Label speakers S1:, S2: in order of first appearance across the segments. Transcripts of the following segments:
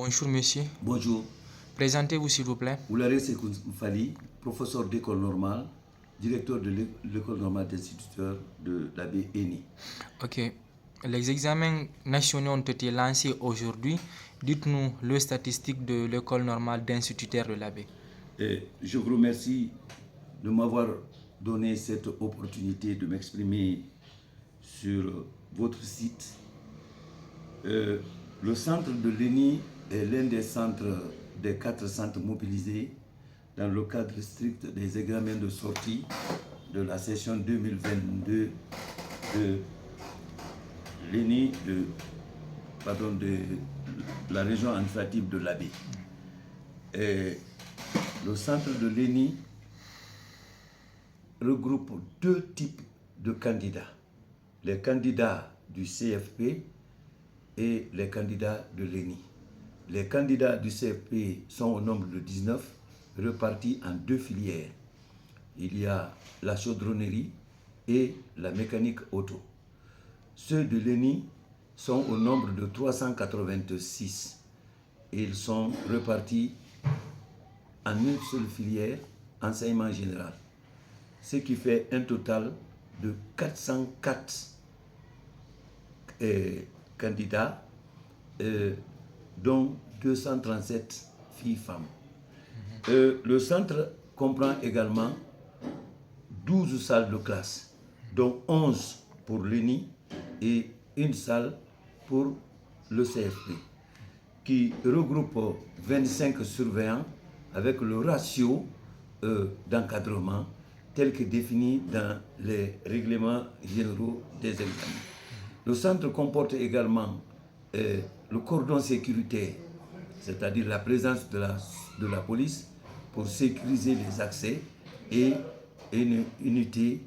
S1: Bonjour monsieur.
S2: Bonjour.
S1: Présentez-vous s'il vous plaît.
S2: Oulare Sekoun Fali, professeur d'école normale, directeur de l'école normale d'instituteurs de l'abbé Eni.
S1: Ok. Les examens nationaux ont été lancés aujourd'hui. Dites-nous les statistiques de l'école normale d'instituteurs de l'abbé.
S2: Je vous remercie de m'avoir donné cette opportunité de m'exprimer sur votre site. Le centre de l'ENI est l'un des 4 centres mobilisés dans le cadre strict des examens de sortie de la session 2022 de l'ENI de la région administrative de l'Abbé. Le centre de l'ENI regroupe 2 types de candidats. Les candidats du CFP et les candidats de l'ENI. Les candidats du CFP sont au nombre de 19, repartis en 2 filières. Il y a la chaudronnerie et la mécanique auto. Ceux de l'ENI sont au nombre de 386. Ils sont repartis en une seule filière, enseignement général. Ce qui fait un total de 404 candidats, dont 237 filles-femmes. Le centre comprend également 12 salles de classe, dont 11 pour l'ENI et une salle pour le CFP, qui regroupe 25 surveillants avec le ratio d'encadrement tel que défini dans les règlements généraux des examens. Le centre comporte également le cordon sécuritaire, c'est-à-dire la présence de la police pour sécuriser les accès et une unité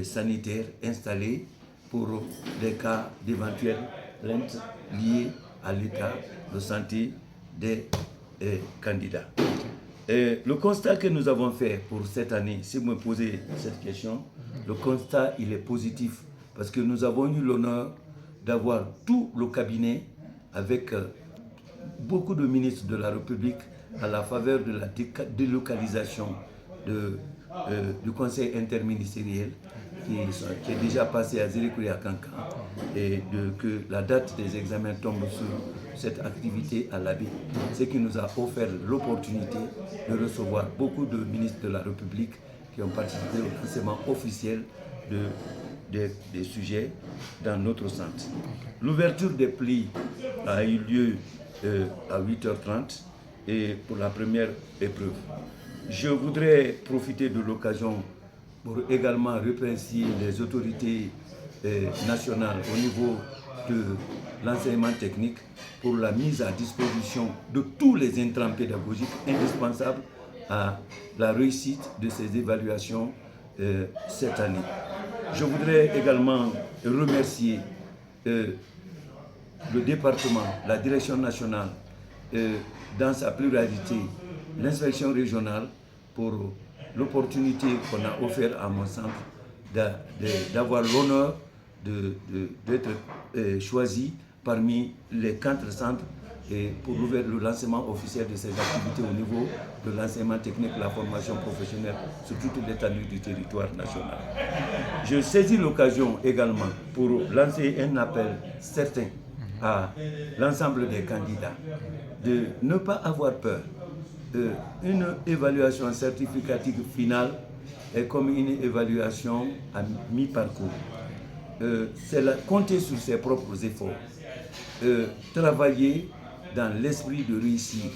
S2: sanitaire installée pour les cas d'éventuelles plaintes liées à l'état de santé des candidats. Le constat que nous avons fait pour cette année, si vous me posez cette question, le constat il est positif parce que nous avons eu l'honneur d'avoir tout le cabinet avec beaucoup de ministres de la République à la faveur de la délocalisation du conseil interministériel qui est déjà passé à Zirikoué à Kankan et que la date des examens tombe sur cette activité à l'Abbé, ce qui nous a offert l'opportunité de recevoir beaucoup de ministres de la République qui ont participé au lancement officiel des sujets dans notre centre. L'ouverture des plis a eu lieu à 8h30 et pour la première épreuve. Je voudrais profiter de l'occasion pour également remercier les autorités nationales au niveau de l'enseignement technique pour la mise à disposition de tous les intrants pédagogiques indispensables à la réussite de ces évaluations cette année. Je voudrais également remercier le département, la direction nationale, dans sa pluralité, l'inspection régionale pour l'opportunité qu'on a offerte à mon centre d'avoir l'honneur d'être choisi parmi les 4 centres et pour le lancement officiel de ces activités au niveau de l'enseignement technique, la formation professionnelle sur toute l'étendue du territoire national. Je saisis l'occasion également pour lancer un appel certain à l'ensemble des candidats de ne pas avoir peur. Une évaluation certificative finale est comme une évaluation à mi-parcours. C'est compter sur ses propres efforts, travailler dans l'esprit de réussir.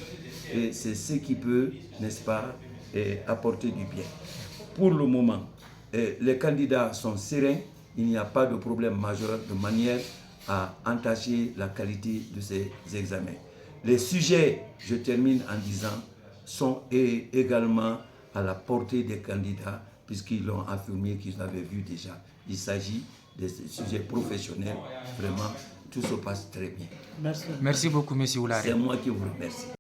S2: Et c'est ce qui peut, n'est-ce pas, apporter du bien. Pour le moment, les candidats sont sereins, il n'y a pas de problème majeur de manière à entacher la qualité de ces examens. Les sujets, je termine en disant, sont également à la portée des candidats puisqu'ils l'ont affirmé qu'ils avaient vu déjà. Il s'agit des sujets professionnels. Vraiment, tout se passe très bien.
S1: Merci beaucoup, M. Oulare.
S2: C'est moi qui vous remercie.